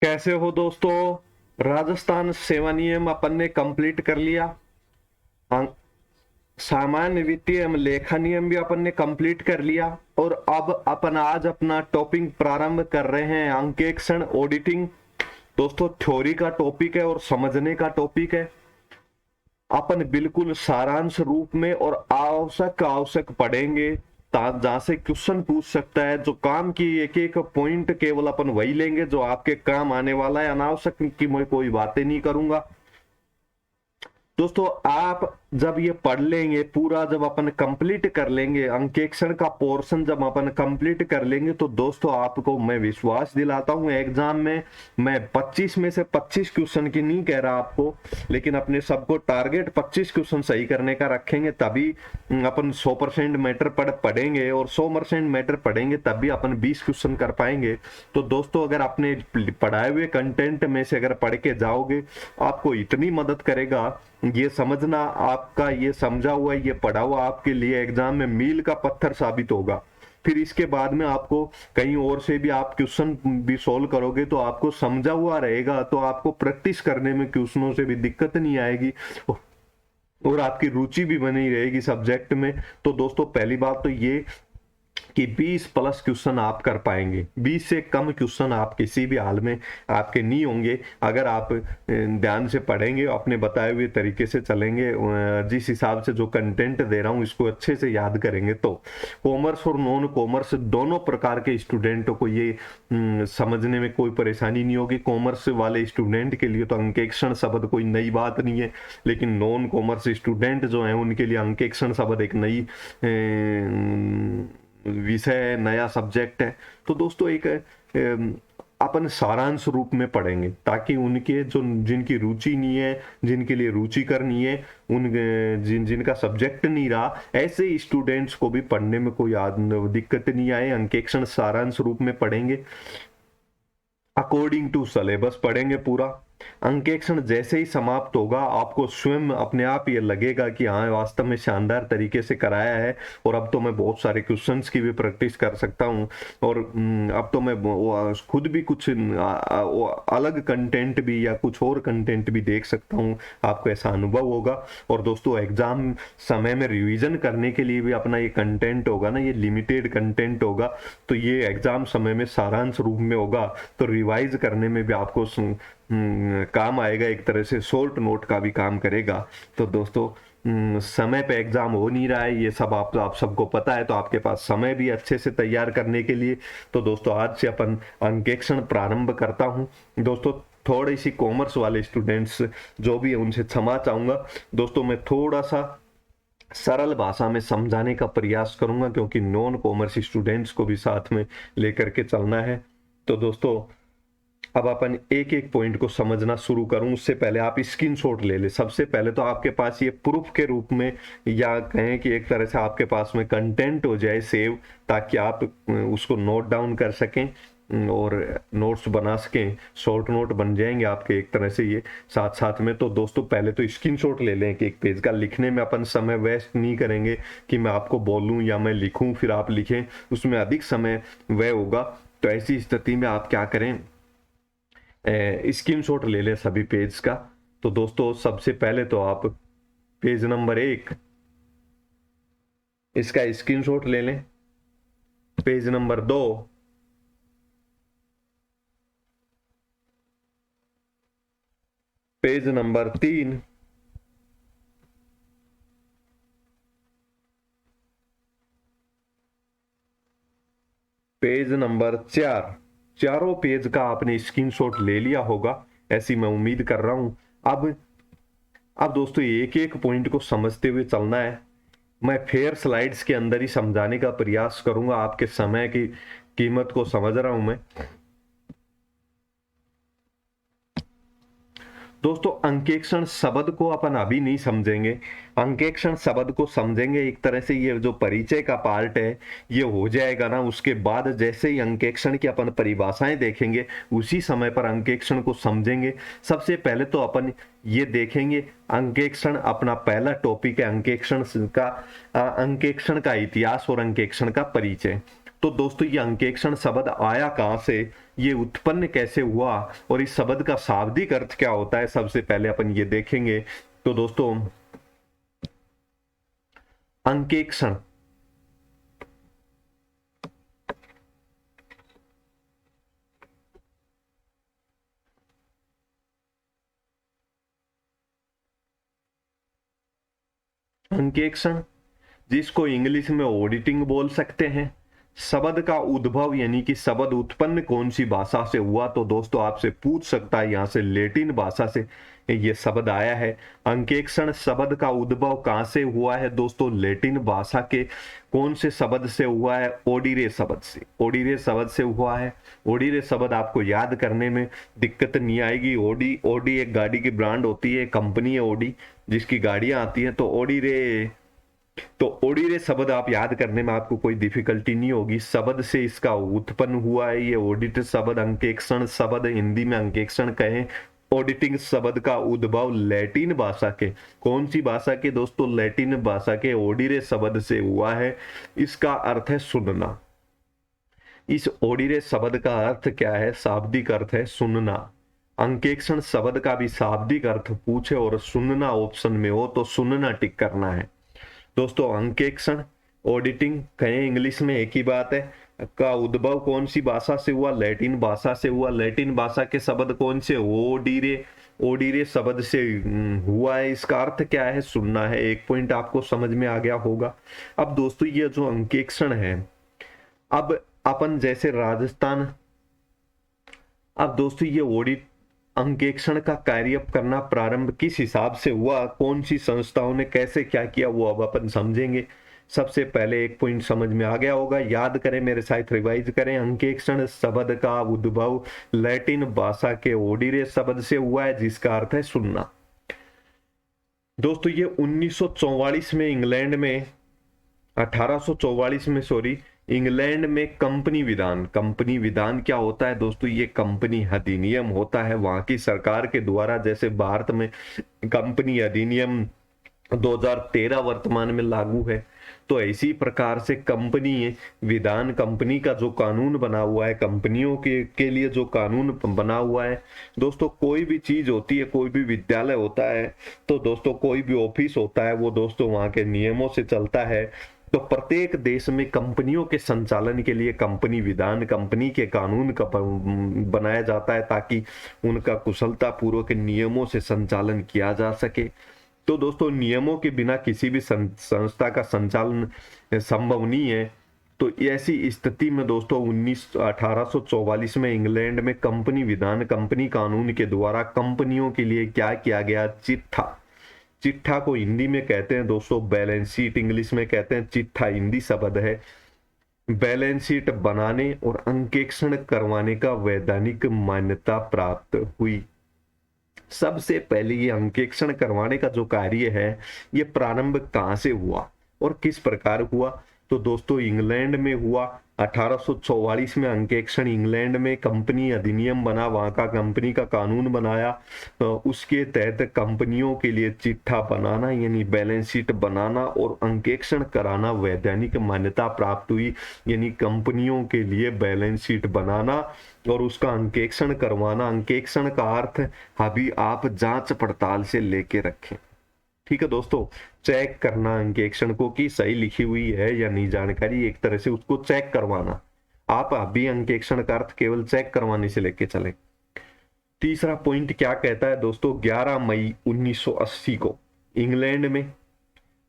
कैसे हो दोस्तों। राजस्थान सेवा नियम अपन ने कंप्लीट कर लिया। अं- सामान्य वित्तीय एवं लेखा नियम भी अपन ने कंप्लीट कर लिया। और अब अपन आज अपना टॉपिक प्रारंभ कर रहे हैं अंकेक्षण ऑडिटिंग। दोस्तों थ्योरी का टॉपिक है और समझने का टॉपिक है। अपन बिल्कुल सारांश रूप में और आवश्यक आवश्यक पढ़ेंगे जहां से क्वेश्चन पूछ सकता है। जो काम की एक एक पॉइंट केवल अपन वही लेंगे जो आपके काम आने वाला है। अनावश्यक की मैं कोई बातें नहीं करूंगा। दोस्तों आप जब ये पढ़ लेंगे पूरा, जब अपन कंप्लीट कर लेंगे अंकेक्षण का पोर्शन, जब अपन कंप्लीट कर लेंगे तो दोस्तों आपको मैं विश्वास दिलाता हूं एग्जाम में मैं 25 में से 25 क्वेश्चन की नहीं कह रहा आपको, लेकिन अपने सबको टारगेट 25 क्वेश्चन सही करने का रखेंगे। तभी अपन 100% मैटर पढ़ेंगे और 100% मैटर पढ़ेंगे तब भी अपन 20 क्वेश्चन कर पाएंगे। तो दोस्तों अगर आपने पढ़ाए हुए कंटेंट में से अगर पढ़ के जाओगे, आपको इतनी मदद करेगा। ये समझना आपका ये समझा हुआ ये पढ़ा हुआ आपके लिए एग्जाम में मील का पत्थर साबित होगा। फिर इसके बाद में आपको कहीं और से भी आप क्वेश्चन भी सोल्व करोगे तो आपको समझा हुआ रहेगा, तो आपको प्रैक्टिस करने में क्वेश्चनों से भी दिक्कत नहीं आएगी और आपकी रुचि भी बनी रहेगी सब्जेक्ट में। तो दोस्तों पहली बात तो ये कि 20 प्लस क्वेश्चन आप कर पाएंगे। 20 से कम क्वेश्चन आप किसी भी हाल में आपके नहीं होंगे अगर आप ध्यान से पढ़ेंगे, अपने बताए हुए तरीके से चलेंगे, जिस हिसाब से जो कंटेंट दे रहा हूं इसको अच्छे से याद करेंगे। तो कॉमर्स और नॉन कॉमर्स दोनों प्रकार के स्टूडेंटों को ये समझने में कोई परेशानी नहीं होगी। कॉमर्स वाले स्टूडेंट के लिए तो अंकेक्षण शब्द कोई नई बात नहीं है, लेकिन नॉन कॉमर्स स्टूडेंट जो है उनके लिए अंकेक्षण शब्द एक नई विषय, नया सब्जेक्ट है। तो दोस्तों एक अपन सारांश रूप में पढ़ेंगे ताकि उनके जो जिनकी रुचि नहीं है, जिनके लिए रुचि करनी है, उन जिनका सब्जेक्ट नहीं रहा, ऐसे स्टूडेंट्स को भी पढ़ने में कोई दिक्कत नहीं आए। अंकेक्षण सारांश रूप में पढ़ेंगे, अकॉर्डिंग टू सिलेबस पढ़ेंगे पूरा। अंकेक्षण जैसे ही समाप्त होगा आपको स्वयं अपने आप ये लगेगा कि हाँ वास्तव में शानदार तरीके से कराया है और अब तो मैं बहुत सारे क्वेश्चंस की भी प्रैक्टिस कर सकता हूँ और अब तो मैं खुद भी कुछ अलग कंटेंट भी या कुछ और कंटेंट भी देख सकता हूँ। आपको ऐसा अनुभव होगा। और दोस्तों एग्जाम समय में रिवीजन करने के लिए भी अपना ये कंटेंट होगा ना, ये लिमिटेड कंटेंट होगा, तो ये एग्जाम समय में सारांश रूप में होगा, तो रिवाइज करने में भी आपको काम आएगा। एक तरह से शॉर्ट नोट का भी काम करेगा। तो दोस्तों समय पे एग्जाम हो नहीं रहा है, ये सब आप सबको पता है, तो आपके पास समय भी अच्छे से तैयार करने के लिए। तो दोस्तों आज से अपन अंकेक्षण प्रारंभ करता हूं। दोस्तों थोड़ी सी कॉमर्स वाले स्टूडेंट्स जो भी है उनसे क्षमा चाहूंगा। दोस्तों मैं थोड़ा सा सरल भाषा में समझाने का प्रयास करूंगा क्योंकि नॉन कॉमर्स स्टूडेंट्स को भी साथ में लेकर के चलना है। तो दोस्तों अब अपन एक एक पॉइंट को समझना शुरू करूं उससे पहले आप स्क्रीनशॉट ले ले। सबसे पहले तो आपके पास ये प्रूफ के रूप में या कहें कि एक तरह से आपके पास में कंटेंट हो जाए सेव, ताकि आप उसको नोट डाउन कर सकें और नोट्स बना सकें, शॉर्ट नोट बन जाएंगे आपके एक तरह से ये साथ साथ में। तो दोस्तों पहले तो स्क्रीनशॉट ले लें कि एक पेज का। लिखने में अपन समय वेस्ट नहीं करेंगे कि मैं आपको बोलूं या मैं लिखूं फिर आप लिखें, उसमें अधिक समय व्यय होगा। तो ऐसी स्थिति में आप क्या करें, स्क्रीनशॉट ले लें सभी पेज का। तो दोस्तों सबसे पहले तो आप पेज नंबर 1 इसका स्क्रीनशॉट ले लें। Page number 2, page number 3, page number 4। चारों पेज का आपने स्क्रीनशॉट ले लिया होगा ऐसी मैं उम्मीद कर रहा हूं। अब दोस्तों एक एक पॉइंट को समझते हुए चलना है। मैं फेयर स्लाइड्स के अंदर ही समझाने का प्रयास करूंगा, आपके समय की कीमत को समझ रहा हूं मैं। दोस्तों अंकेक्षण शब्द को अपन अभी नहीं समझेंगे। अंकेक्षण शब्द को समझेंगे एक तरह से ये जो परिचय का पार्ट है ये हो जाएगा ना, उसके बाद जैसे ही अंकेक्षण की अपन परिभाषाएं देखेंगे उसी समय पर अंकेक्षण को समझेंगे। सबसे पहले तो अपन ये देखेंगे अंकेक्षण, अपना पहला टॉपिक है अंकेक्षण का इतिहास और अंकेक्षण का परिचय। तो दोस्तों ये अंकेक्षण शब्द आया कहां से, ये उत्पन्न कैसे हुआ और इस शब्द का शाब्दिक अर्थ क्या होता है, सबसे पहले अपन ये देखेंगे। तो दोस्तों अंकेक्षण अंकेक्षण जिसको इंग्लिश में ऑडिटिंग बोल सकते हैं। शब्द का उद्भव यानी कि शब्द उत्पन्न कौन सी भाषा से हुआ, तो दोस्तों आपसे पूछ सकता है यहां से लैटिन भाषा से ये शब्द आया है। अंकेक्षण शब्द का उद्भव कहां से हुआ है दोस्तों, लैटिन भाषा के कौन से शब्द से हुआ है, ओडिरे शब्द से, ओडिरे शब्द से हुआ है। ओडिरे शब्द आपको याद करने में दिक्कत नहीं आएगी। ओडी ओडी एक गाड़ी की ब्रांड होती है, कंपनी है ओडी जिसकी गाड़ियां आती हैं, तो ओडिरे शब्द आप याद करने में आपको कोई डिफिकल्टी नहीं होगी। शब्द से इसका उत्पन्न हुआ है ये ऑडिट शब्द, अंकेक्षण शब्द, हिंदी में अंकेक्षण कहें। ऑडिटिंग शब्द का उद्भव लैटिन भाषा के, कौन सी भाषा के दोस्तों, लैटिन भाषा के ओडिरे शब्द से हुआ है। इसका अर्थ है सुनना। इस ओडिरे शब्द का अर्थ क्या है, शाब्दिक अर्थ है सुनना। अंकेक्षण शब्द का भी शाब्दिक अर्थ पूछे और सुनना ऑप्शन में हो तो सुनना टिक करना है। दोस्तों अंकेक्षण ऑडिटिंग कहें इंग्लिश में एक ही बात है, का उद्भव कौन सी भाषा से हुआ, लैटिन भाषा से हुआ। लैटिन भाषा के शब्द कौन से, ओडिरे, ओडिरे शब्द से हुआ है। इसका अर्थ क्या है, सुनना है। एक पॉइंट आपको समझ में आ गया होगा। अब दोस्तों ये जो अंकेक्षण है, अब अपन जैसे राजस्थान, अब दोस्तों ये ऑडिट अंकेक्षण का कार्य करना प्रारंभ किस हिसाब से हुआ, कौन सी संस्थाओं ने कैसे क्या किया, वो अब अपन समझेंगे। सबसे पहले एक पॉइंट समझ में आ गया होगा, याद करें मेरे साथ रिवाइज करें। अंकेक्षण शब्द का उद्भव लैटिन भाषा के ओडिरे शब्द से हुआ है जिसका अर्थ है सुनना। दोस्तों ये 1944 में इंग्लैंड में, 1844 में सॉरी, इंग्लैंड में कंपनी विधान, कंपनी विधान क्या होता है दोस्तों, ये कंपनी अधिनियम होता है वहां की सरकार के द्वारा। जैसे भारत में कंपनी अधिनियम 2013 वर्तमान में लागू है, तो इसी प्रकार से कंपनी विधान, कंपनी का जो कानून बना हुआ है, कंपनियों के लिए जो कानून बना हुआ है दोस्तों, कोई भी चीज होती है, कोई भी विद्यालय होता है, तो दोस्तों कोई भी ऑफिस होता है, वो दोस्तों वहां के नियमों से चलता है। तो प्रत्येक देश में कंपनियों के संचालन के लिए कंपनी विधान, कंपनी के कानून का बनाया जाता है ताकि उनका कुशलता पूर्वक नियमों से संचालन किया जा सके। तो दोस्तों नियमों के बिना किसी भी संस्था का संचालन संभव नहीं है। तो ऐसी स्थिति में दोस्तों 1844 में इंग्लैंड में कंपनी विधान, कंपनी कानून के द्वारा कंपनियों के लिए क्या किया गया, चिट्ठा, चिट्ठा को हिंदी में कहते हैं दोस्तों बैलेंस शीट, इंग्लिश में कहते हैं चिट्ठा, हिंदी शब्द है। बैलेंस शीट बनाने और अंकेक्षण करवाने का वैधानिक मान्यता प्राप्त हुई। सबसे पहले ये अंकेक्षण करवाने का जो कार्य है ये प्रारंभ कहां से हुआ और किस प्रकार हुआ, तो दोस्तों इंग्लैंड में हुआ। 1844 में अंकेक्षण इंग्लैंड में कंपनी अधिनियम बना, वहां का कंपनी का कानून बनाया, उसके तहत कंपनियों के लिए चिट्ठा बनाना यानी बैलेंस शीट बनाना और अंकेक्षण कराना वैधानिक मान्यता प्राप्त हुई। यानी कंपनियों के लिए बैलेंस शीट बनाना और उसका अंकेक्षण करवाना। अंकेक्षण का अर्थ अभी आप जांच पड़ताल से लेके रखें, ठीक है दोस्तों, चेक करना अंकेक्षण को कि सही लिखी हुई है या नहीं, जानकारी एक तरह से उसको चेक करवाना। आप अभी अंकेक्षण का अर्थ केवल चेक करवाने से लेके चले। तीसरा पॉइंट क्या कहता है दोस्तों, 11 मई 1980 को इंग्लैंड में,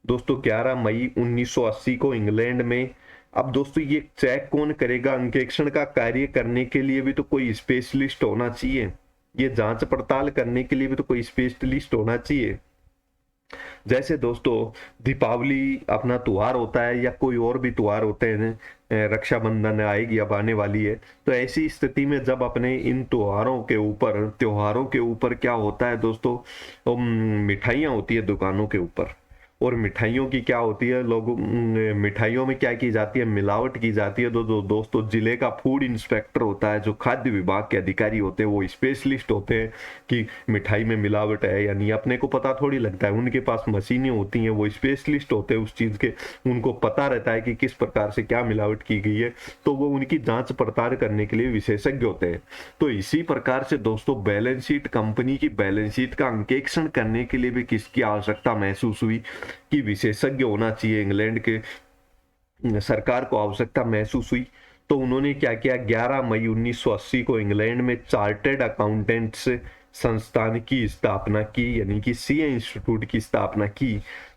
दोस्तों 11 मई 1980 को इंग्लैंड में। अब दोस्तों ये चेक कौन करेगा, अंकेक्षण का कार्य करने के लिए भी तो कोई स्पेशलिस्ट होना चाहिए, ये जांच पड़ताल करने के लिए भी तो कोई स्पेशलिस्ट होना चाहिए। जैसे दोस्तों दीपावली अपना त्योहार होता है या कोई और भी त्योहार होते हैं, रक्षाबंधन आएगी अब आने वाली है, तो ऐसी स्थिति में जब अपने इन त्योहारों के ऊपर क्या होता है दोस्तों, मिठाइयाँ होती है दुकानों के ऊपर, और मिठाइयों की क्या होती है, लोगों मिठाइयों में क्या की जाती है, मिलावट की जाती है। दोस्तों जिले का फूड इंस्पेक्टर होता है, जो खाद्य विभाग के अधिकारी होते हैं, वो स्पेशलिस्ट होते हैं कि मिठाई में मिलावट है या नहीं। अपने को पता थोड़ी लगता है, उनके पास मशीनें होती हैं, वो स्पेशलिस्ट होते हैं उस चीज़ के, उनको पता रहता है कि किस प्रकार से क्या मिलावट की गई है, तो वो उनकी जांच पड़ताल करने के लिए विशेषज्ञ होते हैं। तो इसी प्रकार से दोस्तों बैलेंस शीट, कंपनी की बैलेंस शीट का अंकेक्षण करने के लिए भी किसकी आवश्यकता महसूस हुई, कि विशेषज्ञ होना चाहिए। इंग्लैंड के सरकार को आवश्यकता महसूस हुई, तो उन्होंने क्या किया, 11 मई 1980 को इंग्लैंड में चार्टर्ड अकाउंटेंट्स संस्थान की स्थापना की, यानी कि सीए इंस्टीट्यूट की स्थापना की।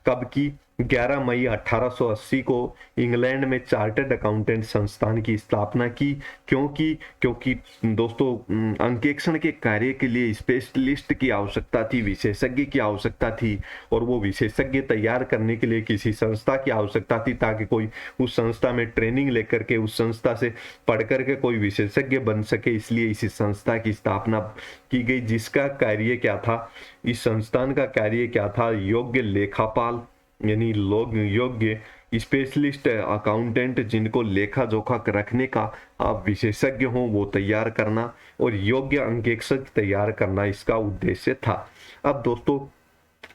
कब की, 11 मई 1880 को इंग्लैंड में चार्टर्ड अकाउंटेंट संस्थान की स्थापना की। क्योंकि दोस्तों अंकेक्षण के कार्य के लिए स्पेशलिस्ट की आवश्यकता थी, विशेषज्ञ की आवश्यकता थी, और वो विशेषज्ञ तैयार करने के लिए किसी संस्था की आवश्यकता थी, ताकि कोई उस संस्था में ट्रेनिंग लेकर के, उस संस्था से पढ़ करके कोई विशेषज्ञ बन सके। इसलिए इसी संस्था की स्थापना की गई, जिसका कार्य क्या था, इस संस्थान का कार्य क्या था, योग्य लेखापाल यानी लोग योग्य स्पेशलिस्ट अकाउंटेंट, जिनको लेखा जोखा रखने का आप विशेषज्ञ हो, वो तैयार करना, और योग्य अंकेक्षक तैयार करना इसका उद्देश्य था। अब दोस्तों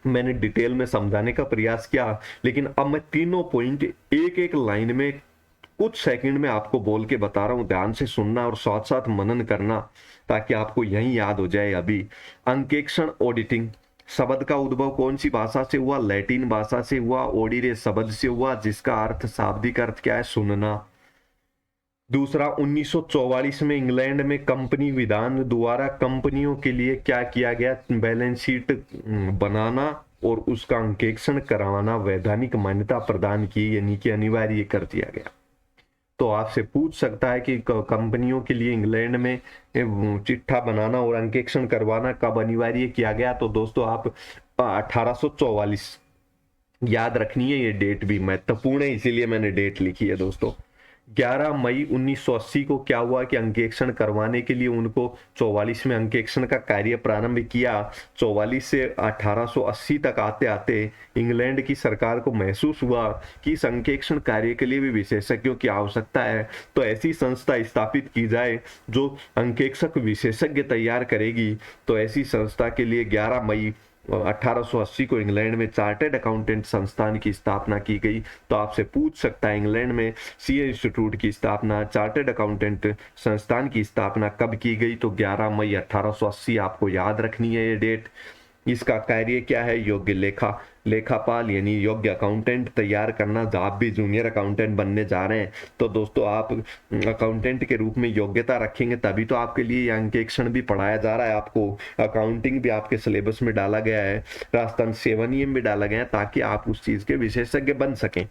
मैंने डिटेल में समझाने का प्रयास किया, लेकिन अब मैं तीनों पॉइंट एक एक लाइन में कुछ सेकंड में आपको बोल के बता रहा हूं, ध्यान से सुनना और साथ साथ मनन करना, ताकि आपको यही याद हो जाए। अभी अंकेक्षण ऑडिटिंग शब्द का उद्भव कौन सी भाषा से हुआ, लैटिन भाषा से हुआ, ओडिरे शब्द से हुआ, जिसका अर्थ, शाब्दिक अर्थ क्या है, सुनना। दूसरा, 1944 में इंग्लैंड में कंपनी विधान द्वारा कंपनियों के लिए क्या किया गया, बैलेंस शीट बनाना और उसका अंकेक्षण करवाना वैधानिक मान्यता प्रदान की, यानी कि अनिवार्य कर दिया गया। तो आपसे पूछ सकता है कि कंपनियों के लिए इंग्लैंड में चिट्ठा बनाना और अंकेक्षण करवाना कब अनिवार्य किया गया, तो दोस्तों आप 1844 याद रखनी है। ये डेट भी महत्वपूर्ण है, इसीलिए मैंने डेट लिखी है दोस्तों। 11 मई 1980 को क्या हुआ कि अंकेक्षण करवाने के लिए उनको 44 में अंकेक्षण का कार्य प्रारंभ किया। 44 से 1880 तक आते आते इंग्लैंड की सरकार को महसूस हुआ कि इस अंकेक्षण कार्य के लिए भी विशेषज्ञों की आवश्यकता है, तो ऐसी संस्था स्थापित की जाए जो अंकेक्षक विशेषज्ञ तैयार करेगी। तो ऐसी संस्था के लिए 11 मई 1880 को इंग्लैंड में चार्टर्ड अकाउंटेंट संस्थान की स्थापना की गई। तो आपसे पूछ सकता है इंग्लैंड में सीए इंस्टीट्यूट की स्थापना, चार्टर्ड अकाउंटेंट संस्थान की स्थापना कब की गई, तो 11 मई 1880 आपको याद रखनी है ये डेट। इसका कार्य क्या है, योग्य लेखापाल यानी योग्य अकाउंटेंट तैयार करना। जब आप भी जूनियर अकाउंटेंट बनने जा रहे हैं, तो दोस्तों आप अकाउंटेंट के रूप में योग्यता रखेंगे, तभी तो आपके लिए अंकेक्षण भी पढ़ाया जा रहा है। आपको अकाउंटिंग भी आपके सिलेबस में डाला गया है, राजस्थान सेवा नियम भी डाला गया है, ताकि आप उस चीज के विशेषज्ञ बन सकें।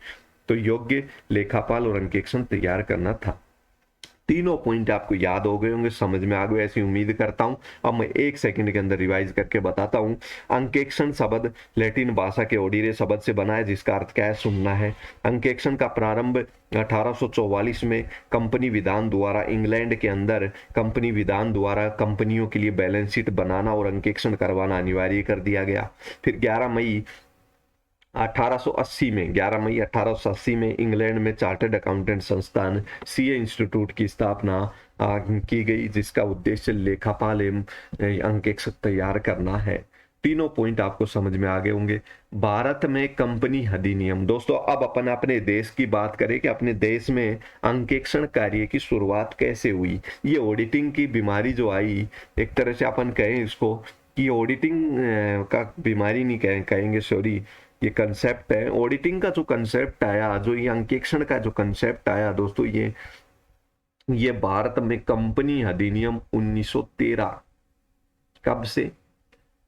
तो योग्य लेखापाल और अंकेक्षण तैयार करना था। तीनों पॉइंट आपको याद हो गए होंगे, समझ में आ गए ऐसी उम्मीद करता हूं। अब मैं एक सेकंड के अंदर रिवाइज करके बताता हूं। अंकेक्षण शब्द लैटिन भाषा के ओडिरे शब्द से बना है, जिसका अर्थ क्या है, सुनना है। अंकेक्षण का प्रारंभ 1844 में कंपनी विधान द्वारा, इंग्लैंड के अंदर कंपनी विधान द्वारा कंपनियों के लिए बैलेंस शीट बनाना और अंकेक्षण करवाना अनिवार्य कर दिया गया। फिर 11 मई 1880 में इंग्लैंड में चार्टर्ड अकाउंटेंट संस्थान सीए इंस्टीट्यूट की स्थापना की गई, जिसका उद्देश्य लेखापाल एवं अंकेक्षक तैयार करना है। तीनों पॉइंट आपको समझ में आ गए होंगे। भारत में कंपनी अधिनियम, दोस्तों अब अपन अपने देश की बात करें कि अपने देश में अंकेक्षण कार्य की शुरुआत कैसे हुई। ये ऑडिटिंग की बीमारी जो आई, एक तरह से अपन कहें इसको कि ऑडिटिंग का बीमारी नहीं कहेंगे, सॉरी, ये कंसेप्ट है। ऑडिटिंग का जो कंसेप्ट आया, जो ये अंकेक्षण का जो कंसेप्ट आया दोस्तों, ये भारत में कंपनी अधिनियम 1913, कब से,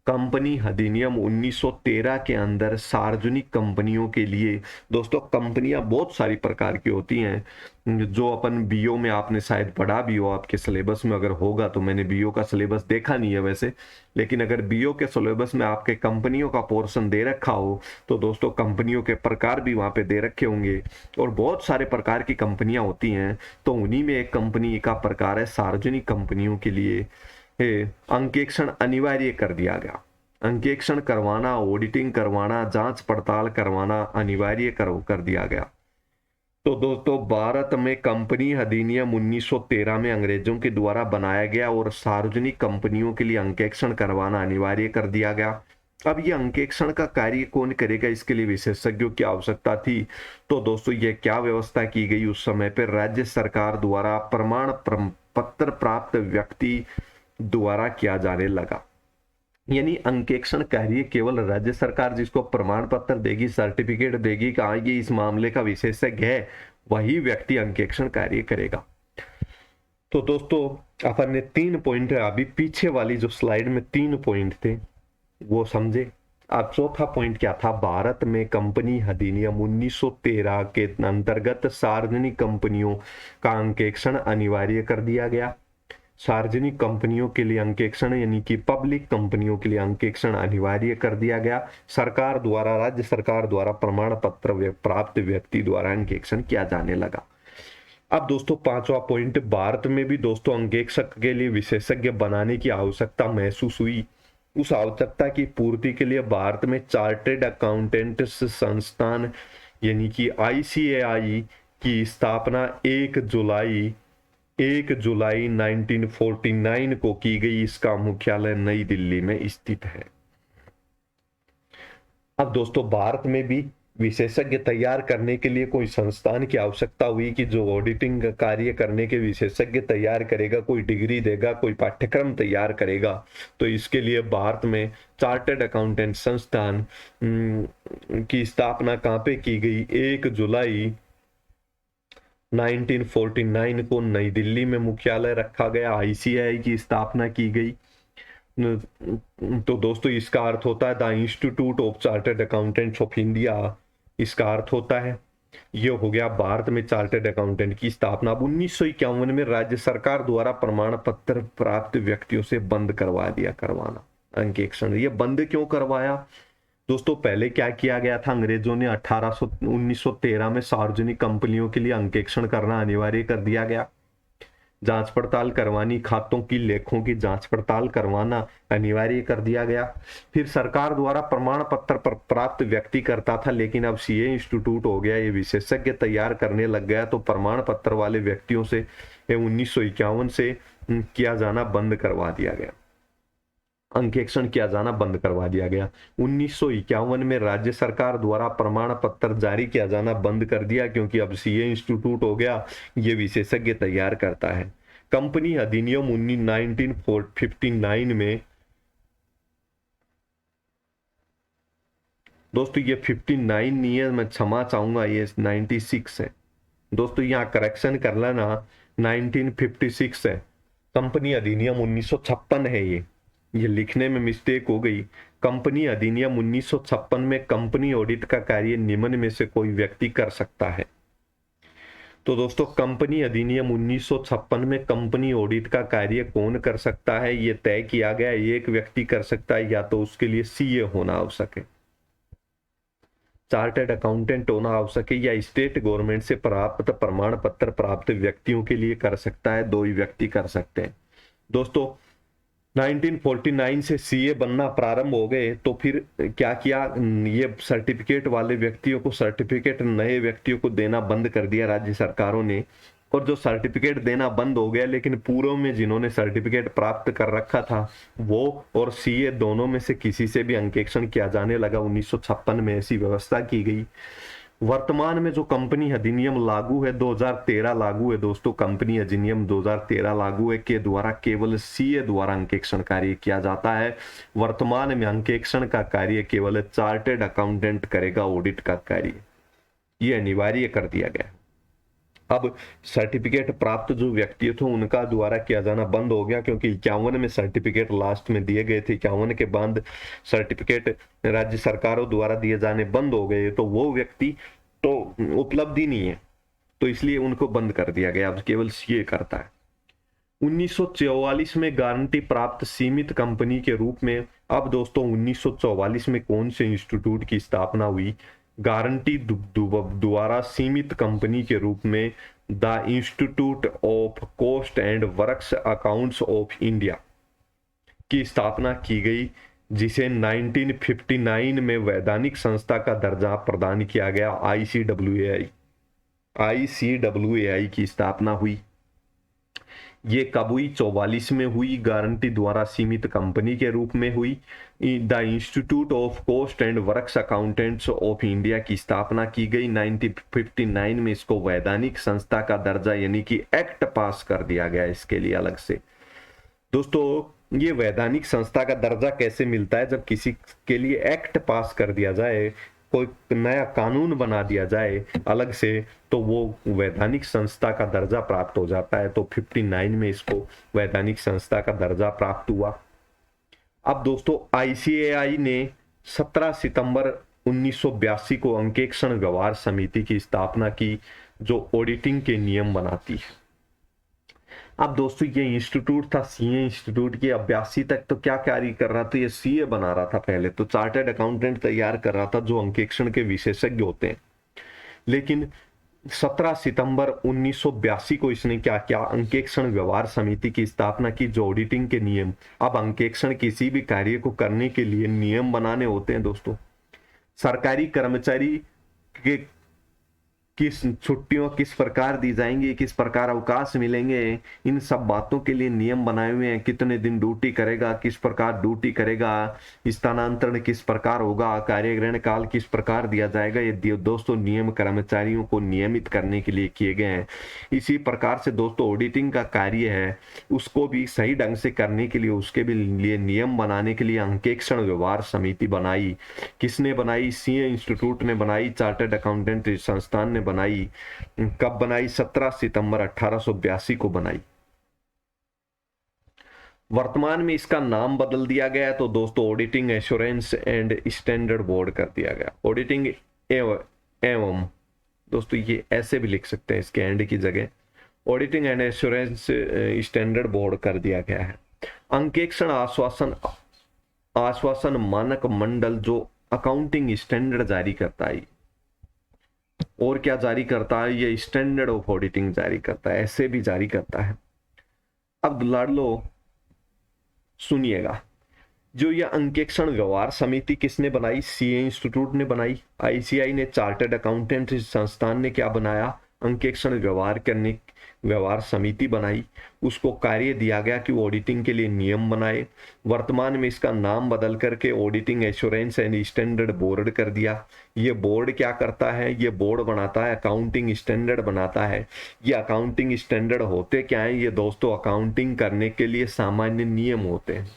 कंपनी अधिनियम 1913 के अंदर सार्वजनिक कंपनियों के लिए, दोस्तों कंपनियां बहुत सारी प्रकार की होती हैं, जो अपन बीओ में आपने शायद पढ़ा भी हो, आपके सिलेबस में अगर होगा, तो मैंने बीओ का सिलेबस देखा नहीं है वैसे, लेकिन अगर बीओ के सिलेबस में आपके कंपनियों का पोर्शन दे रखा हो, तो दोस्तों कंपनियों के प्रकार भी वहां पे दे रखे होंगे, और बहुत सारे प्रकार की कंपनियां होती हैं। तो उन्हीं में एक कंपनी का प्रकार है सार्वजनिक कंपनियों के लिए अंकेक्षण अनिवार्य कर दिया गया। अंकेक्षण करवाना, ऑडिटिंग करवाना, जांच पड़ताल करवाना अनिवार्य कर दिया गया। तो दोस्तों भारत में कंपनी अधिनियम 1913 में अंग्रेजों के द्वारा बनाया गया और सार्वजनिक कंपनियों के लिए अंकेक्षण करवाना अनिवार्य कर दिया गया। अब ये अंकेक्षण का कार्य कौन करेगा, इसके लिए विशेषज्ञों की आवश्यकता थी। तो दोस्तों ये क्या व्यवस्था की गई उस समय पर, राज्य सरकार द्वारा प्रमाण पत्र प्राप्त व्यक्ति द्वारा किया जाने लगा। यानी अंकेक्षण कार्य केवल राज्य सरकार जिसको प्रमाण पत्र देगी, सर्टिफिकेट देगी कि हाँ ये इस मामले का विशेषज्ञ है, वही व्यक्ति अंकेक्षण कार्य करेगा। तो दोस्तों अपन ने 3 पॉइंट, अभी पीछे वाली जो स्लाइड में 3 पॉइंट थे वो समझे। अब चौथा पॉइंट क्या था, भारत में कंपनी अधिनियम 1913 के अंतर्गत सार्वजनिक कंपनियों का अंकेक्षण अनिवार्य कर दिया गया। सार्वजनिक कंपनियों के लिए अंकेक्षण यानी कि पब्लिक कंपनियों के लिए अंकेक्षण अनिवार्य कर दिया गया। सरकार द्वारा, राज्य सरकार द्वारा प्रमाण पत्र प्राप्त व्यक्ति द्वारा अंकेक्षण किया जाने लगा। अब दोस्तों 5वां पॉइंट, भारत में भी दोस्तों अंकेक्षक के लिए विशेषज्ञ बनाने की आवश्यकता महसूस हुई। उस आवश्यकता की पूर्ति के लिए भारत में चार्टेड अकाउंटेंट्स संस्थान यानी कि ICAI की स्थापना 1 जुलाई 1949 को की गई। इसका मुख्यालय नई दिल्ली में स्थित है। अब दोस्तों भारत में भी विशेषज्ञ तैयार करने के लिए कोई संस्थान की आवश्यकता हुई कि जो ऑडिटिंग कार्य करने के विशेषज्ञ तैयार करेगा, कोई डिग्री देगा, कोई पाठ्यक्रम तैयार करेगा। तो इसके लिए भारत में चार्टर्ड अकाउंटेंट संस्थान की स्थापना कहाँ पे की गई, 1 जुलाई 1949 को नई दिल्ली में मुख्यालय रखा गया। ICAI की स्थापना की गई। तो दोस्तों इसका अर्थ होता है the institute of chartered accountants of India, इसका अर्थ होता है। ये हो गया भारत में चार्टर्ड अकाउंटेंट की स्थापना। अब 1951 में राज्य सरकार द्वारा प्रमाण पत्र प्राप्त व्यक्तियों से बंद करवाना अंकेक्षण। ये बंद क्यों करवाया दोस्तों, पहले क्या किया गया था, अंग्रेजों ने 1913 में सार्वजनिक कंपनियों के लिए अंकेक्षण करना अनिवार्य कर दिया गया। जांच पड़ताल करवानी, खातों की, लेखों की जांच पड़ताल करवाना अनिवार्य कर दिया गया। फिर सरकार द्वारा प्रमाण पत्र प्राप्त व्यक्ति करता था, लेकिन अब CA इंस्टीट्यूट हो गया, ये विशेषज्ञ तैयार करने लग गया। तो प्रमाण पत्र वाले व्यक्तियों से 1951 से किया जाना बंद करवा दिया गया, अंकेक्षण किया जाना बंद करवा दिया गया। 1951 में राज्य सरकार द्वारा प्रमाण पत्र जारी किया जाना बंद कर दिया, क्योंकि अब CA इंस्टीट्यूट हो गया, ये विशेषज्ञ तैयार करता है। कंपनी अधिनियम 1959 में दोस्तों ये 59 नहीं है, मैं क्षमा चाहूंगा, ये 96 है दोस्तों, यहाँ करेक्शन कर लेना, 1956 है। कंपनी अधिनियम 1956 है, ये लिखने में मिस्टेक हो गई। कंपनी अधिनियम 1956 में कंपनी ऑडिट का कार्य निम्न में से कोई व्यक्ति कर सकता है। तो दोस्तों कंपनी अधिनियम 1956 में कंपनी ऑडिट का कार्य कौन कर सकता है, ये तय किया गया। एक व्यक्ति कर सकता है, या तो उसके लिए CA होना आवश्यक है, चार्टर्ड अकाउंटेंट होना आवश्यक है, या स्टेट गवर्नमेंट से प्राप्त प्रमाण पत्र प्राप्त व्यक्तियों के लिए कर सकता है। 2 ही व्यक्ति कर सकते हैं। दोस्तों 1949 से CA बनना प्रारंभ हो गए, तो फिर क्या किया, ये सर्टिफिकेट वाले व्यक्तियों को सर्टिफिकेट नए व्यक्तियों को देना बंद कर दिया राज्य सरकारों ने। और जो सर्टिफिकेट देना बंद हो गया, लेकिन पूर्व में जिन्होंने सर्टिफिकेट प्राप्त कर रखा था वो और CA दोनों में से किसी से भी अंकेक्षण किया जाने लगा। 1956 में ऐसी व्यवस्था की गई। वर्तमान में जो कंपनी अधिनियम लागू है, 2013 लागू है दोस्तों, कंपनी अधिनियम 2013 लागू है, के द्वारा केवल CA द्वारा अंकेक्षण कार्य किया जाता है। वर्तमान में अंकेक्षण का कार्य केवल चार्टर्ड अकाउंटेंट करेगा, ऑडिट का कार्य ये अनिवार्य कर दिया गया। अब सर्टिफिकेट प्राप्त जो व्यक्ति थे उनका द्वारा किया जाना बंद हो गया, क्योंकि 51 में सर्टिफिकेट लास्ट में दिए गए थे। 51 के बाद सर्टिफिकेट राज्य सरकारों द्वारा दिए जाने बंद हो गए, तो वो व्यक्ति तो उपलब्धि नहीं है, तो इसलिए उनको बंद कर दिया गया। अब केवल CA करता है। 1944 में गारंटी प्राप्त सीमित कंपनी के रूप में, अब दोस्तों 1944 में कौन से इंस्टीट्यूट की स्थापना हुई, गारंटी द्वारा सीमित कंपनी के रूप में the institute of cost and works accounts of India की स्थापना की गई, जिसे 1959 में वैधानिक संस्था का दर्जा प्रदान किया गया। आईसीडब्ल्यूएआई की स्थापना हुई। ये कब हुई? 44 में हुई। गारंटी द्वारा सीमित कंपनी के रूप में हुई। The institute of cost and works accountants of India की स्थापना की गई 1959 में। इसको वैधानिक संस्था का दर्जा यानी कि एक्ट पास कर दिया गया इसके लिए अलग से। दोस्तों ये वैधानिक संस्था का दर्जा कैसे मिलता है? जब किसी के लिए एक्ट पास कर दिया जाए, कोई नया कानून बना दिया जाए अलग से, तो वो वैधानिक संस्था का दर्जा प्राप्त हो जाता है। तो 59 में इसको वैधानिक संस्था का दर्जा प्राप्त हुआ। अब दोस्तों आईसीएआई ने 17 सितंबर 1982 को अंकेक्षण व्यवहार समिति की स्थापना की, जो ऑडिटिंग के नियम बनाती है। अब दोस्तों ये इंस्टीट्यूट था सीए इंस्टीट्यूट की। 82 तक तो क्या कार्य कर रहा था? ये सीए बना रहा था पहले तो, चार्टर्ड अकाउंटेंट तैयार कर रहा था जो अंकेक्षण के विशेषज्ञ होते हैं। लेकिन 17 सितंबर 1982 को इसने क्या किया? अंकेक्षण व्यवहार समिति की स्थापना की, जो ऑडिटिंग के नियम। अब अंकेक्षण किसी भी कार्य को करने के लिए नियम बनाने होते हैं दोस्तों। सरकारी कर्मचारी के किस छुट्टियों किस प्रकार दी जाएंगी, किस प्रकार अवकाश मिलेंगे, इन सब बातों के लिए नियम बनाए हुए हैं। कितने दिन ड्यूटी करेगा, किस प्रकार ड्यूटी करेगा, स्थानांतरण किस प्रकार होगा, कार्यग्रहण काल किस प्रकार दिया जाएगा। ये दोस्तों नियम कर्मचारियों को नियमित करने के लिए किए गए हैं। इसी प्रकार से दोस्तों ऑडिटिंग का कार्य है, उसको भी सही ढंग से करने के लिए, उसके भी लिए नियम बनाने के लिए अंकेक्षण व्यवहार समिति बनाई। किसने बनाई? सीए इंस्टीट्यूट ने बनाई, चार्टर्ड अकाउंटेंट संस्थान ने बनाई। कब बनाई? 17 सितंबर 1882 को बनाई। वर्तमान में इसका नाम बदल दिया गया है, तो दोस्तों auditing assurance and standard board कर दिया गया। ऑडिटिंग एवं दोस्तों ये ऐसे भी लिख सकते हैं इसके एंड की जगह, auditing and assurance standard board कर दिया गया है। अंकेक्षण आश्वासन मानक मंडल जो अकाउंटिंग स्टैंडर्ड जारी करता है। और क्या जारी करता है? ये स्टैंडर्ड ऑफ ऑडिटिंग जारी करता है, ऐसे भी जारी करता है। अब लाडलो सुनिएगा, जो ये अंकेक्षण व्यवहार समिति किसने बनाई? सीए इंस्टीट्यूट ने बनाई। आईसीआई ने, चार्टर्ड अकाउंटेंट संस्थान ने क्या बनाया? अंकेक्षण व्यवहार समिति बनाई। उसको कार्य दिया गया कि वो ऑडिटिंग के लिए नियम बनाए। वर्तमान में इसका नाम बदल करके auditing assurance and standard board कर दिया। ये बोर्ड क्या करता है? ये बोर्ड बनाता है अकाउंटिंग स्टैंडर्ड बनाता है। ये अकाउंटिंग स्टैंडर्ड होते क्या है? ये दोस्तों अकाउंटिंग करने के लिए सामान्य नियम होते हैं।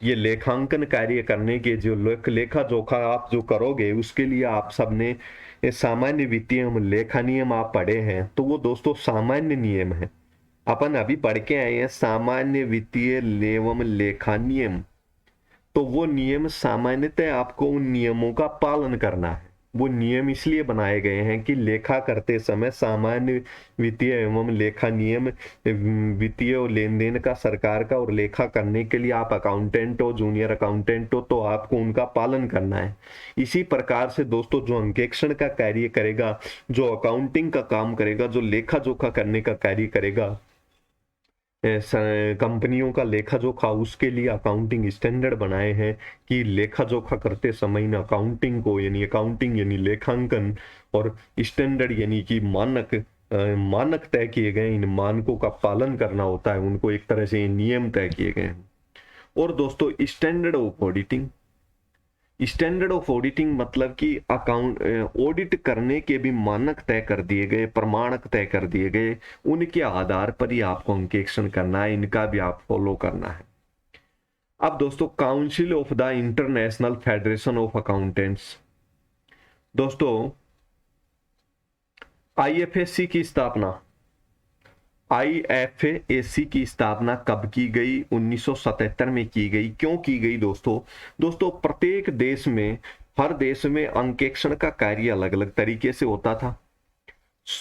ये लेखांकन कार्य करने के जो लेखा जोखा आप जो करोगे, उसके लिए आप सबने सामान्य वित्तीय लेखा नियम आप पढ़े हैं, तो वो दोस्तों सामान्य नियम है। अपन अभी पढ़ के आए हैं सामान्य वित्तीय एवं लेखा नियम। तो वो नियम सामान्यतः आपको उन नियमों का पालन करना है। वो नियम इसलिए बनाए गए हैं कि लेखा करते समय सामान्य वित्तीय एवं लेखा नियम, वित्तीय लेन देन का, सरकार का, और लेखा करने के लिए आप अकाउंटेंट हो, जूनियर अकाउंटेंट हो, तो आपको उनका पालन करना है। इसी प्रकार से दोस्तों जो अंकेक्षण का कार्य करेगा, जो अकाउंटिंग का काम करेगा, जो लेखा जोखा करने का कार्य करेगा, कंपनियों का लेखा जोखा, उसके लिए अकाउंटिंग स्टैंडर्ड बनाए हैं कि लेखा जोखा करते समय इन अकाउंटिंग को, यानी अकाउंटिंग यानी लेखांकन, और स्टैंडर्ड यानी कि मानक तय किए गए, इन मानकों का पालन करना होता है। उनको एक तरह से नियम तय किए गए हैं। और दोस्तों standard of auditing, standard of auditing मतलब कि अकाउंट ऑडिट करने के भी मानक तय कर दिए गए, प्रमाणक तय कर दिए गए, उनके आधार पर ही आपको अंकेक्षण करना है, इनका भी आप फॉलो करना है। अब दोस्तों council of the international federation of accountants, दोस्तों आईएफएससी की स्थापना, आईएफएसी की स्थापना कब की गई? 1977 में की गई। क्यों की गई दोस्तों प्रत्येक देश में, हर देश में अंकेक्षण का कार्य अलग अलग तरीके से होता था।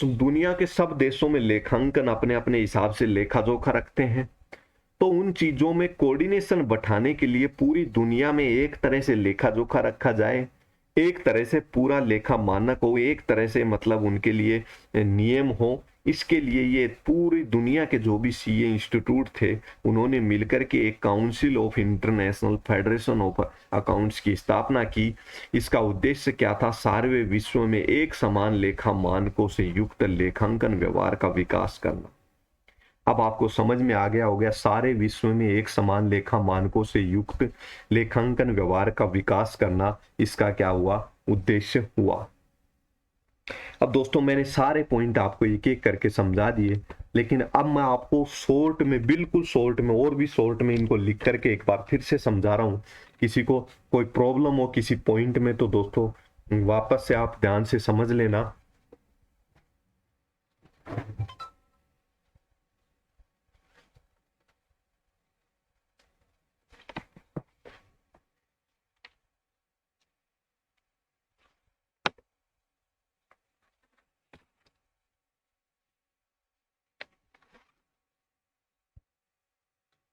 दुनिया के सब देशों में लेखांकन अपने अपने हिसाब से लेखा जोखा रखते हैं। तो उन चीजों में कोऑर्डिनेशन बढ़ाने के लिए पूरी दुनिया में एक तरह से लेखा जोखा रखा जाए, एक तरह से पूरा लेखा मानक हो, एक तरह से मतलब उनके लिए नियम हो, इसके लिए ये पूरी दुनिया के जो भी सीए इंस्टीट्यूट थे उन्होंने मिलकर के एक council of international federation of accounts की स्थापना की। इसका उद्देश्य क्या था? सारे विश्व में एक समान लेखा मानकों से युक्त लेखांकन व्यवहार का विकास करना। अब आपको समझ में आ गया हो गया, सारे विश्व में एक समान लेखा मानकों से युक्त लेखांकन व्यवहार का विकास करना इसका क्या हुआ? उद्देश्य हुआ। अब दोस्तों मैंने सारे पॉइंट आपको एक एक करके समझा दिए, लेकिन अब मैं आपको शॉर्ट में, बिल्कुल शॉर्ट में और भी शॉर्ट में इनको लिख करके एक बार फिर से समझा रहा हूं। किसी को कोई प्रॉब्लम हो किसी पॉइंट में तो दोस्तों वापस से आप ध्यान से समझ लेना।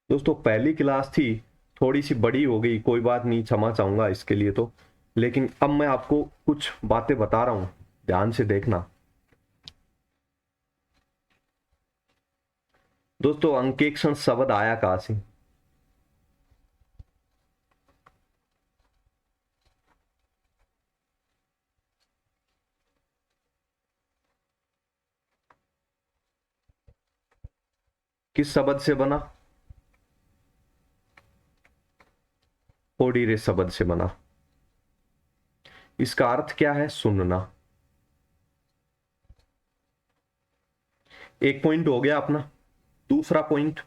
दोस्तों पहली क्लास थी, थोड़ी सी बड़ी हो गई, कोई बात नहीं, क्षमा चाहूंगा इसके लिए तो। लेकिन अब मैं आपको कुछ बातें बता रहा हूं, ध्यान से देखना। दोस्तों अंकेक्षण शब्द आया कहां से? किस शब्द से बना? ओडीरे शब्द से बना। इसका अर्थ क्या है? सुनना। एक पॉइंट हो गया अपना। दूसरा पॉइंट,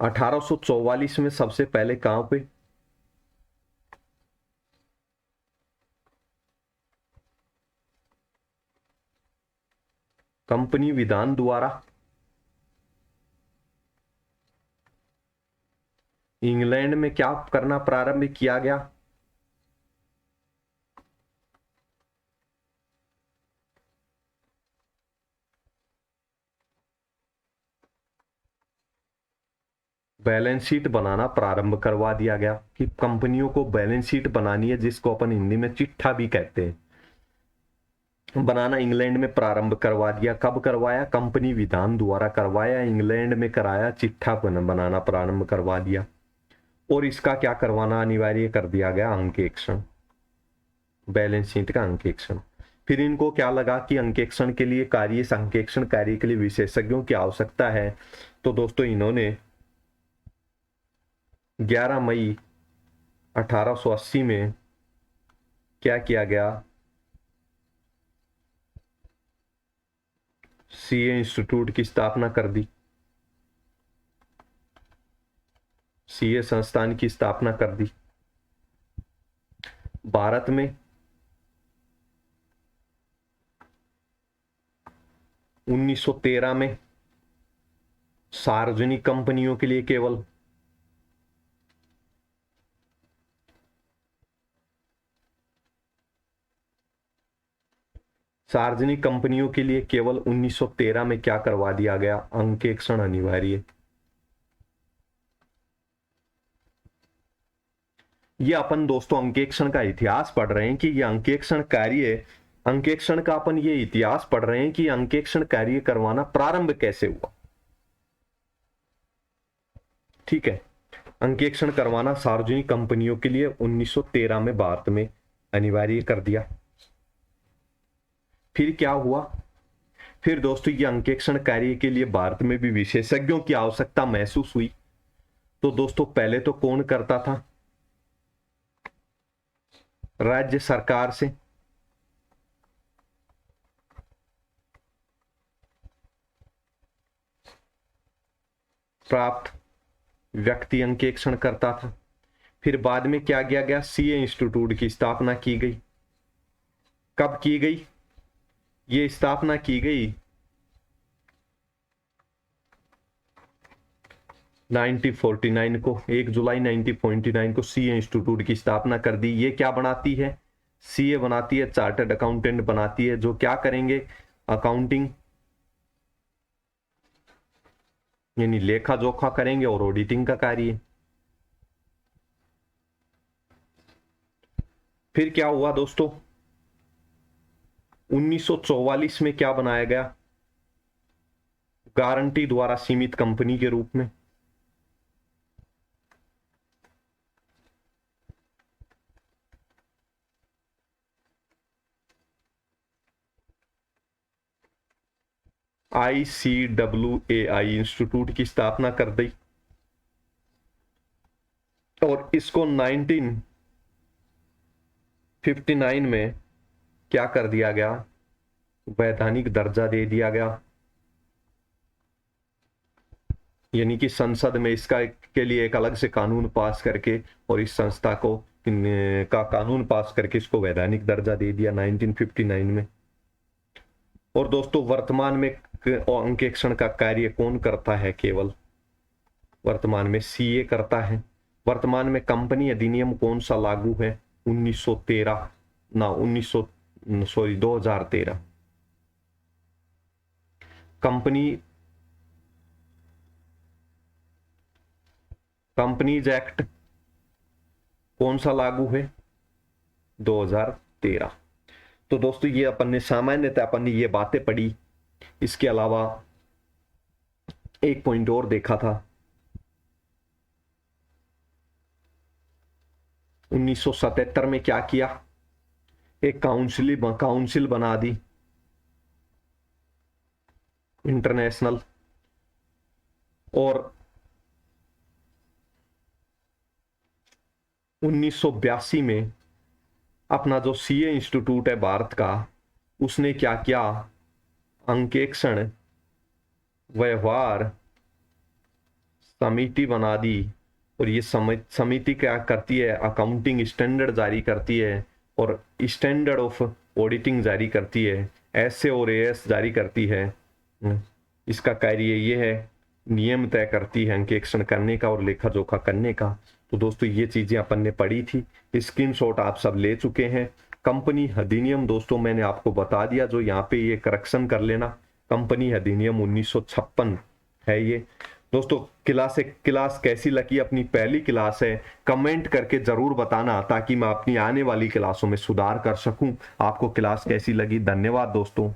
1844 में सबसे पहले कहां पे कंपनी विधान द्वारा इंग्लैंड में क्या करना प्रारंभ किया गया? बैलेंस शीट बनाना प्रारंभ करवा दिया गया कि कंपनियों को बैलेंस शीट बनानी है, जिसको अपन हिंदी में चिट्ठा भी कहते हैं, बनाना इंग्लैंड में प्रारंभ करवा दिया। कब करवाया? कंपनी विधान द्वारा करवाया, इंग्लैंड में कराया, चिट्ठा बनाना प्रारंभ करवा दिया। और इसका क्या करवाना अनिवार्य कर दिया गया? अंकेक्षण, बैलेंस शीट का अंकेक्षण। फिर इनको क्या लगा कि अंकेक्षण के लिए कार्य, संकेक्षण कार्य के लिए विशेषज्ञों की आवश्यकता है, तो दोस्तों इन्होंने 11 मई 1880 में क्या किया गया? सीए इंस्टीट्यूट की स्थापना कर दी, सीए संस्थान की स्थापना कर दी। भारत में 1913 में सार्वजनिक कंपनियों के लिए केवल सार्वजनिक कंपनियों के लिए केवल 1913 में क्या करवा दिया गया? अंकेक्षण अनिवार्य। ये अपन दोस्तों अंकेक्षण का इतिहास पढ़ रहे हैं कि ये अंकेक्षण कार्य, अंकेक्षण का अपन ये इतिहास पढ़ रहे हैं कि अंकेक्षण कार्य करवाना प्रारंभ कैसे हुआ। ठीक है, अंकेक्षण करवाना सार्वजनिक कंपनियों के लिए 1913 में भारत में अनिवार्य कर दिया। फिर क्या हुआ? फिर दोस्तों ये अंकेक्षण कार्य के लिए भारत में भी विशेषज्ञों की आवश्यकता महसूस हुई। तो दोस्तों पहले तो कौन करता था? राज्य सरकार से प्राप्त व्यक्ति अंकेक्षण करता था। फिर बाद में क्या किया गया? सीए इंस्टीट्यूट की स्थापना की गई। कब की गई? ये स्थापना की गई 1949 को, 1 जुलाई 1949 को सीए इंस्टीट्यूट की स्थापना कर दी। ये क्या बनाती है? सीए बनाती है, चार्टर्ड अकाउंटेंट बनाती है, जो क्या करेंगे? अकाउंटिंग यानी लेखा जोखा करेंगे और ऑडिटिंग का कार्य। फिर क्या हुआ दोस्तों? 1944 में क्या बनाया गया? गारंटी द्वारा सीमित कंपनी के रूप में। ICWAI इंस्टीट्यूट की स्थापना कर दी और इसको 1959 में क्या कर दिया गया? वैधानिक दर्जा दे दिया गया, यानी कि संसद में इसका के लिए एक अलग से कानून पास करके और इस संस्था को का कानून पास करके इसको वैधानिक दर्जा दे दिया 1959 में। और दोस्तों वर्तमान में अंकेक्षण का कार्य कौन करता है? केवल वर्तमान में सीए करता है। वर्तमान में कंपनी अधिनियम कौन सा लागू है? 2013 कंपनीज एक्ट कौन सा लागू है? 2013। तो दोस्तों ये अपन ने सामान्यतः अपन ने ये बातें पढ़ी। इसके अलावा एक पॉइंट और देखा था, 1977 में क्या किया? एक काउंसिल बना दी इंटरनेशनल, और 1982 में अपना जो सीए इंस्टीट्यूट है भारत का, उसने क्या किया? अंकेक्षण व्यवहार समिति बना दी। और ये समिति क्या करती है? अकाउंटिंग स्टैंडर्ड जारी करती है और स्टैंडर्ड ऑफ ऑडिटिंग जारी करती है, एसए और एएस जारी करती है। इसका कार्य ये है, नियम तय करती है अंकेक्षण करने का और लेखा जोखा करने का। तो दोस्तों ये चीजें अपन ने पढ़ी थी, स्क्रीनशॉट आप सब ले चुके हैं। कंपनी अधिनियम दोस्तों मैंने आपको बता दिया, जो यहाँ पे ये करेक्शन कर लेना, कंपनी अधिनियम 1956 है ये। दोस्तों क्लास कैसी लगी? अपनी पहली क्लास है, कमेंट करके जरूर बताना ताकि मैं अपनी आने वाली क्लासों में सुधार कर सकूं। आपको क्लास कैसी लगी? धन्यवाद दोस्तों।